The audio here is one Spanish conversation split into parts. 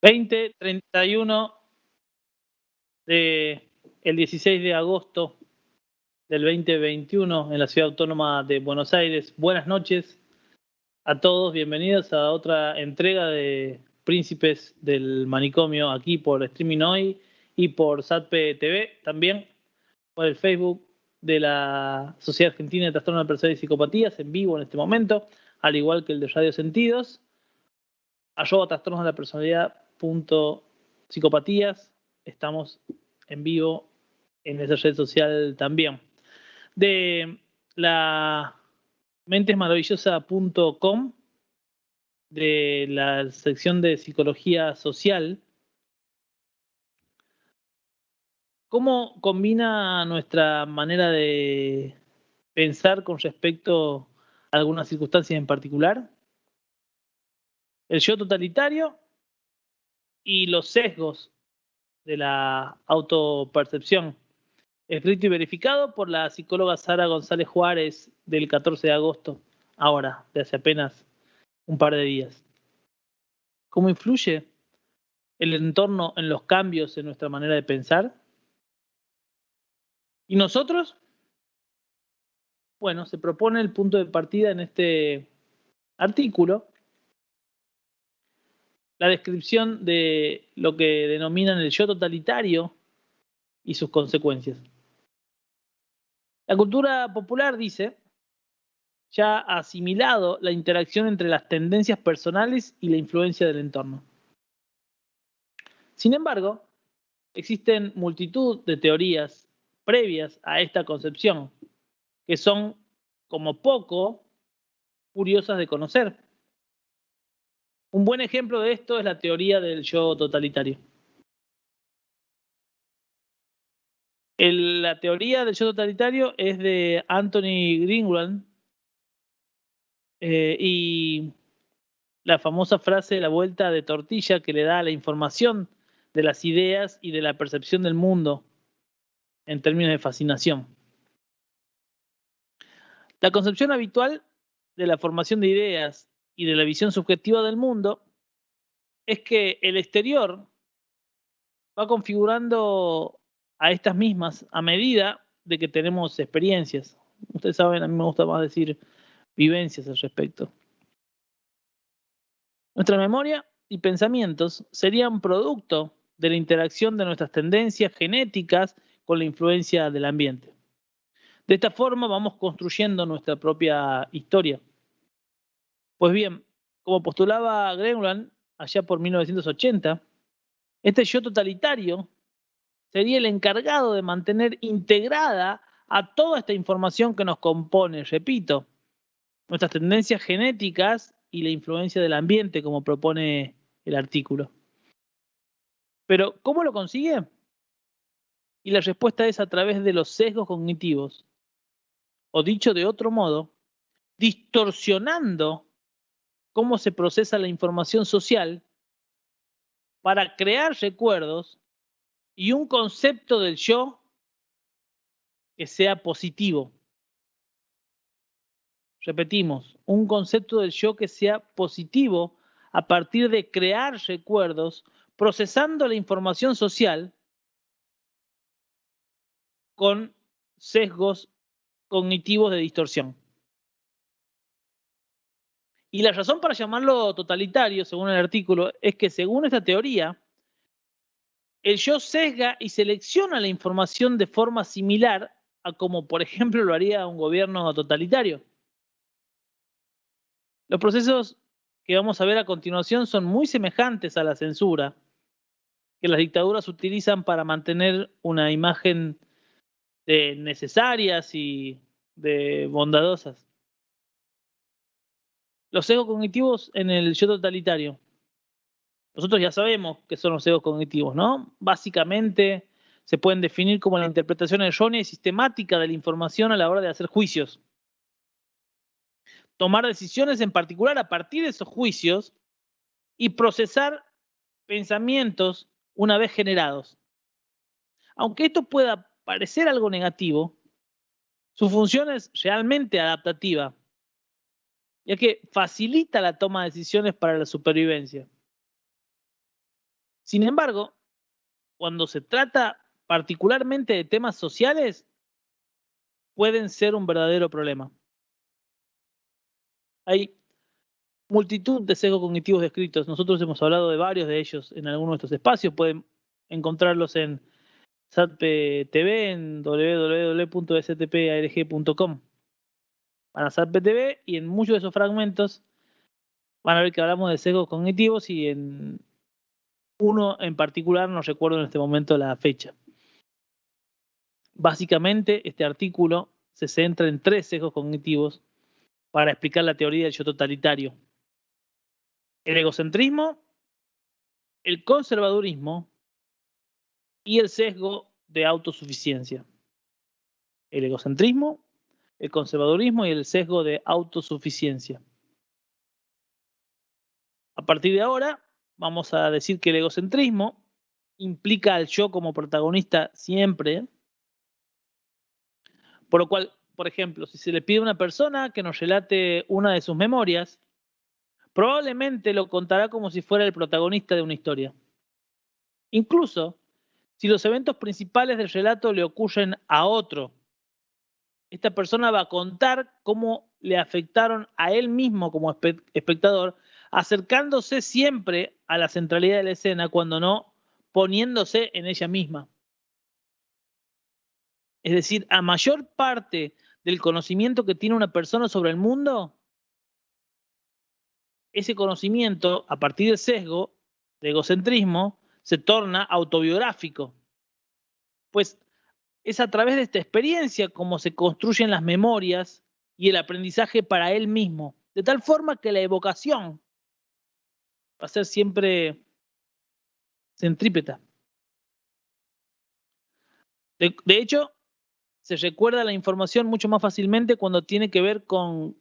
20:31 del 16 de agosto del 2021 en la Ciudad Autónoma de Buenos Aires. Buenas noches a todos, bienvenidos a otra entrega de Príncipes del Manicomio aquí por Streaming Hoy y por SATPE TV, también por el Facebook de la Sociedad Argentina de Trastorno de Personalidad y Psicopatías, en vivo en este momento, al igual que el de Radio Sentidos, @trastornos de la personalidad.psicopatías. Estamos en vivo en esa red social también. De la mentesmaravillosa.com, de la sección de psicología social. ¿Cómo combina nuestra manera de pensar con respecto a algunas circunstancias en particular? El yo totalitario y los sesgos de la autopercepción, escrito y verificado por la psicóloga Sara González Juárez del 14 de agosto, ahora, de hace apenas un par de días. ¿Cómo influye el entorno en los cambios en nuestra manera de pensar? ¿Y nosotros? Bueno, se propone el punto de partida en este artículo, la descripción de lo que denominan el yo totalitario y sus consecuencias. La cultura popular, dice, ya ha asimilado la interacción entre las tendencias personales y la influencia del entorno. Sin embargo, existen multitud de teorías previas a esta concepción que son, como poco, curiosas de conocer. Un buen ejemplo de esto es la teoría del yo totalitario. La teoría del yo totalitario es de Anthony Greenwald, y la famosa frase de la vuelta de tortilla que le da a la información de las ideas y de la percepción del mundo en términos de fascinación. La concepción habitual de la formación de ideas y de la visión subjetiva del mundo es que el exterior va configurando a estas mismas a medida de que tenemos experiencias. Ustedes saben, a mí me gusta más decir vivencias al respecto. Nuestra memoria y pensamientos serían producto de la interacción de nuestras tendencias genéticas con la influencia del ambiente. De esta forma vamos construyendo nuestra propia historia. Pues bien, como postulaba Greenwald allá por 1980, este yo totalitario sería el encargado de mantener integrada a toda esta información que nos compone, repito, nuestras tendencias genéticas y la influencia del ambiente, como propone el artículo. Pero, ¿cómo lo consigue? Y la respuesta es a través de los sesgos cognitivos, o dicho de otro modo, distorsionando cómo se procesa la información social para crear recuerdos y un concepto del yo que sea positivo. Repetimos, un concepto del yo que sea positivo a partir de crear recuerdos, procesando la información social con sesgos cognitivos de distorsión. Y la razón para llamarlo totalitario, según el artículo, es que según esta teoría, el yo sesga y selecciona la información de forma similar a como, por ejemplo, lo haría un gobierno totalitario. Los procesos que vamos a ver a continuación son muy semejantes a la censura que las dictaduras utilizan para mantener una imagen de necesarias y de bondadosas. Los sesgos cognitivos en el yo totalitario. Nosotros ya sabemos qué son los sesgos cognitivos, ¿no? Básicamente se pueden definir como la interpretación errónea y sistemática de la información a la hora de hacer juicios. Tomar decisiones en particular a partir de esos juicios y procesar pensamientos una vez generados. Aunque esto pueda parecer algo negativo, su función es realmente adaptativa, ya que facilita la toma de decisiones para la supervivencia. Sin embargo, cuando se trata particularmente de temas sociales, pueden ser un verdadero problema. Hay multitud de sesgos cognitivos descritos. Nosotros hemos hablado de varios de ellos en algunos de estos espacios. Pueden encontrarlos en SATP-TV, en www.stparg.com. Van a SATP-TV y en muchos de esos fragmentos van a ver que hablamos de sesgos cognitivos y en uno en particular no recuerdo en este momento la fecha. Básicamente, este artículo se centra en 3 sesgos cognitivos para explicar la teoría del yo totalitario: el egocentrismo, el conservadurismo y el sesgo de autosuficiencia. El egocentrismo, el conservadurismo y el sesgo de autosuficiencia. A partir de ahora, vamos a decir que el egocentrismo implica al yo como protagonista siempre, por lo cual, por ejemplo, si se le pide a una persona que nos relate una de sus memorias, probablemente lo contará como si fuera el protagonista de una historia. Incluso si los eventos principales del relato le ocurren a otro, esta persona va a contar cómo le afectaron a él mismo como espectador, acercándose siempre a la centralidad de la escena, cuando no poniéndose en ella misma. Es decir, a mayor parte del conocimiento que tiene una persona sobre el mundo, ese conocimiento, a partir del sesgo, de egocentrismo, se torna autobiográfico. Pues es a través de esta experiencia como se construyen las memorias y el aprendizaje para él mismo, de tal forma que la evocación va a ser siempre centrípeta. De hecho, se recuerda la información mucho más fácilmente cuando tiene que ver con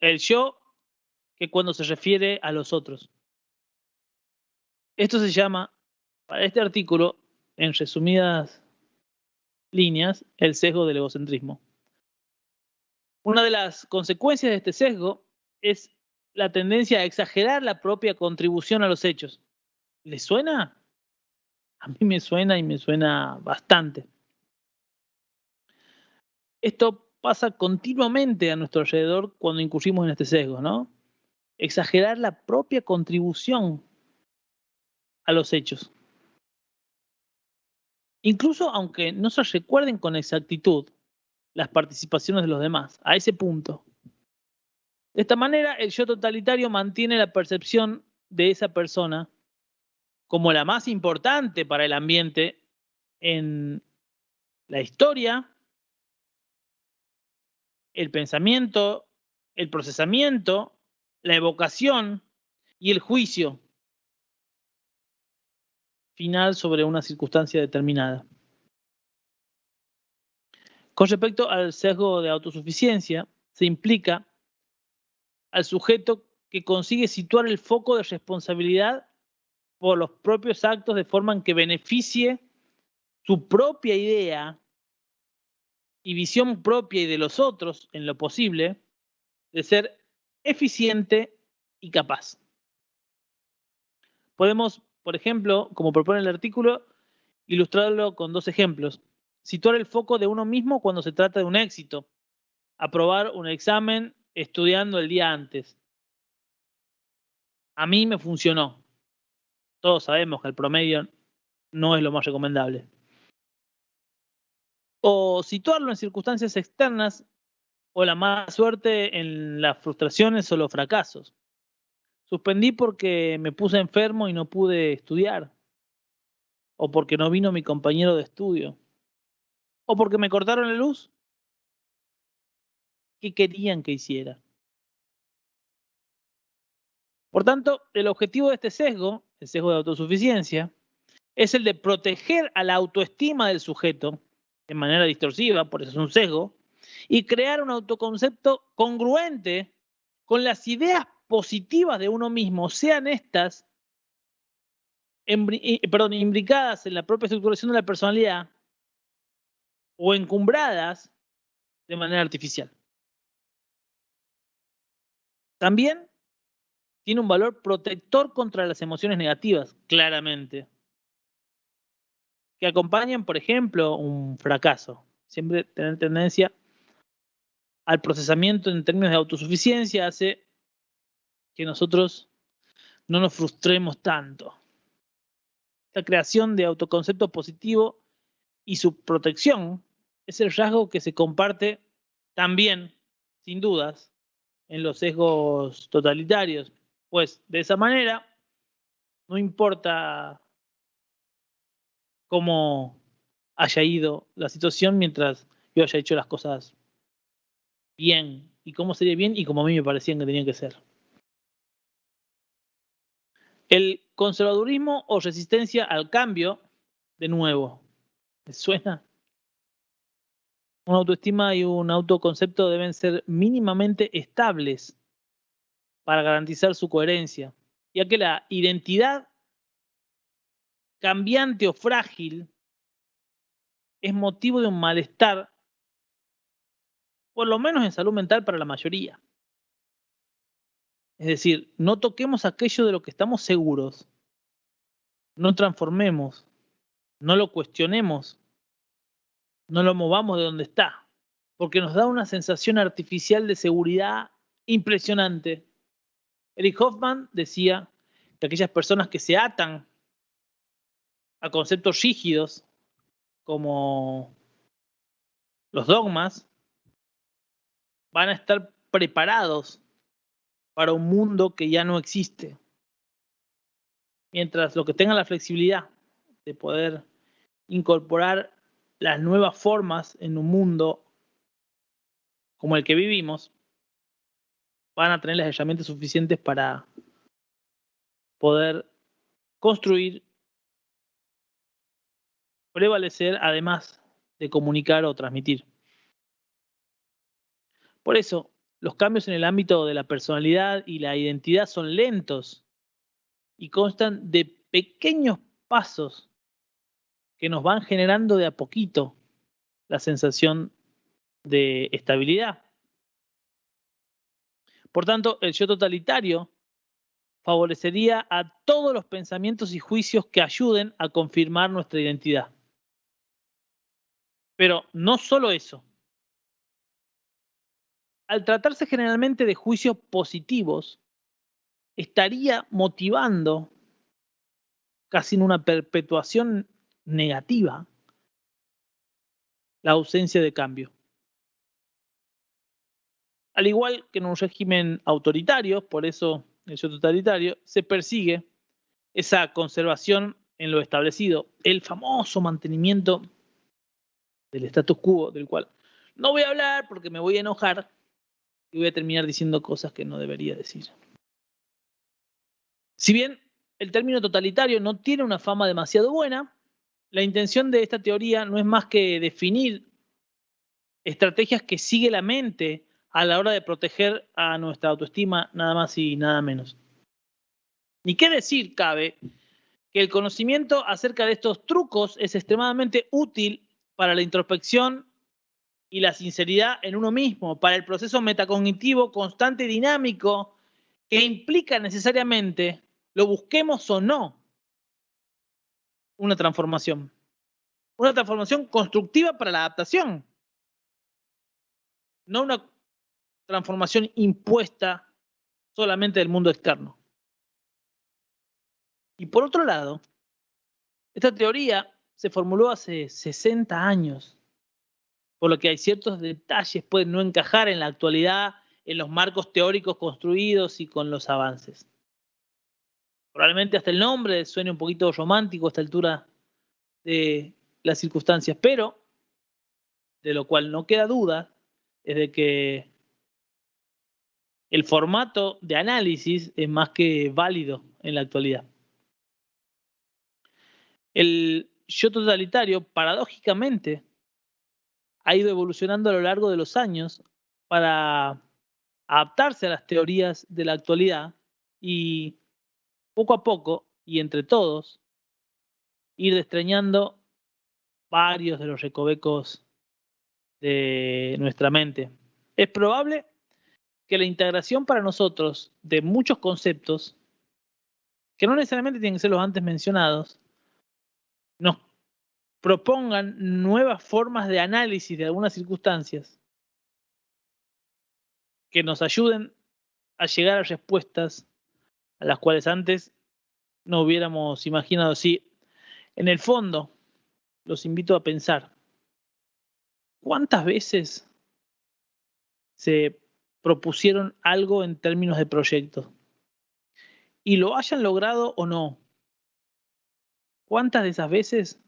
el yo que cuando se refiere a los otros. Esto se llama, para este artículo, en resumidas líneas, el sesgo del egocentrismo. Una de las consecuencias de este sesgo es la tendencia a exagerar la propia contribución a los hechos. ¿Les suena? A mí me suena y me suena bastante. Esto pasa continuamente a nuestro alrededor cuando incurrimos en este sesgo, ¿no? Exagerar la propia contribución a los hechos. Incluso aunque no se recuerden con exactitud las participaciones de los demás, a ese punto. De esta manera, el yo totalitario mantiene la percepción de esa persona como la más importante para el ambiente en la historia, el pensamiento, el procesamiento, la evocación y el juicio final sobre una circunstancia determinada. Con respecto al sesgo de autosuficiencia, se implica al sujeto que consigue situar el foco de responsabilidad por los propios actos de forma en que beneficie su propia idea y visión propia y de los otros, en lo posible, de ser eficiente y capaz. Podemos, por ejemplo, como propone el artículo, ilustrarlo con 2 ejemplos. Situar el foco de uno mismo cuando se trata de un éxito. Aprobar un examen estudiando el día antes. A mí me funcionó. Todos sabemos que el promedio no es lo más recomendable. O situarlo en circunstancias externas o la mala suerte en las frustraciones o los fracasos. Suspendí porque me puse enfermo y no pude estudiar. O porque no vino mi compañero de estudio. O porque me cortaron la luz. ¿Qué querían que hiciera? Por tanto, el objetivo de este sesgo, el sesgo de autosuficiencia, es el de proteger a la autoestima del sujeto de manera distorsiva, por eso es un sesgo, y crear un autoconcepto congruente con las ideas positivas de uno mismo, sean estas imbricadas en la propia estructuración de la personalidad o encumbradas de manera artificial. También tiene un valor protector contra las emociones negativas, claramente. que acompañan, por ejemplo, un fracaso. Siempre tener tendencia al procesamiento en términos de autosuficiencia hace que nosotros no nos frustremos tanto. La creación de autoconcepto positivo y su protección es el rasgo que se comparte también, sin dudas, en los sesgos totalitarios, pues de esa manera no importa cómo haya ido la situación mientras yo haya hecho las cosas bien y cómo sería bien y como a mí me parecían que tenían que ser. El conservadurismo o resistencia al cambio, de nuevo, ¿me suena? Una autoestima y un autoconcepto deben ser mínimamente estables para garantizar su coherencia, ya que la identidad cambiante o frágil es motivo de un malestar, por lo menos en salud mental para la mayoría. Es decir, no toquemos aquello de lo que estamos seguros, no transformemos, no lo cuestionemos, no lo movamos de donde está, porque nos da una sensación artificial de seguridad impresionante. Eric Hoffman decía que aquellas personas que se atan a conceptos rígidos como los dogmas van a estar preparados para un mundo que ya no existe. Mientras los que tengan la flexibilidad de poder incorporar las nuevas formas en un mundo como el que vivimos, van a tener las herramientas suficientes para poder construir, prevalecer, además de comunicar o transmitir. Por eso, los cambios en el ámbito de la personalidad y la identidad son lentos y constan de pequeños pasos que nos van generando de a poquito la sensación de estabilidad. Por tanto, el yo totalitario favorecería a todos los pensamientos y juicios que ayuden a confirmar nuestra identidad. Pero no solo eso. Al tratarse generalmente de juicios positivos, estaría motivando casi en una perpetuación negativa la ausencia de cambio. Al igual que en un régimen autoritario, por eso el yo totalitario, se persigue esa conservación en lo establecido, el famoso mantenimiento del status quo, del cual no voy a hablar porque me voy a enojar y voy a terminar diciendo cosas que no debería decir. Si bien el término totalitario no tiene una fama demasiado buena, la intención de esta teoría no es más que definir estrategias que sigue la mente a la hora de proteger a nuestra autoestima, nada más y nada menos. Ni qué decir cabe que el conocimiento acerca de estos trucos es extremadamente útil para la introspección y la sinceridad en uno mismo, para el proceso metacognitivo constante y dinámico que implica necesariamente, lo busquemos o no, una transformación. Una transformación constructiva para la adaptación, no una transformación impuesta solamente del mundo externo. Y por otro lado, esta teoría se formuló hace 60 años, por lo que hay ciertos detalles pueden no encajar en la actualidad en los marcos teóricos construidos y con los avances. Probablemente hasta el nombre suene un poquito romántico a esta altura de las circunstancias, pero de lo cual no queda duda es de que el formato de análisis es más que válido en la actualidad. El yo totalitario, paradójicamente, ha ido evolucionando a lo largo de los años para adaptarse a las teorías de la actualidad y poco a poco y entre todos ir destrañando varios de los recovecos de nuestra mente. Es probable que la integración para nosotros de muchos conceptos, que no necesariamente tienen que ser los antes mencionados, nos propongan nuevas formas de análisis de algunas circunstancias que nos ayuden a llegar a respuestas a las cuales antes no hubiéramos imaginado. Sí, en el fondo, los invito a pensar, ¿cuántas veces se propusieron algo en términos de proyectos? Y lo hayan logrado o no, ¿cuántas de esas veces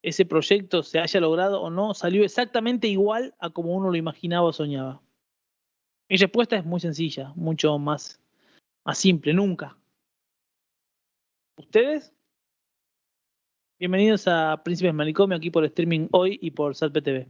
ese proyecto se haya logrado o no salió exactamente igual a como uno lo imaginaba o soñaba? Mi respuesta es muy sencilla, mucho más simple, nunca. ¿Ustedes? Bienvenidos a Príncipes Manicomio aquí por streaming hoy y por SatPTV.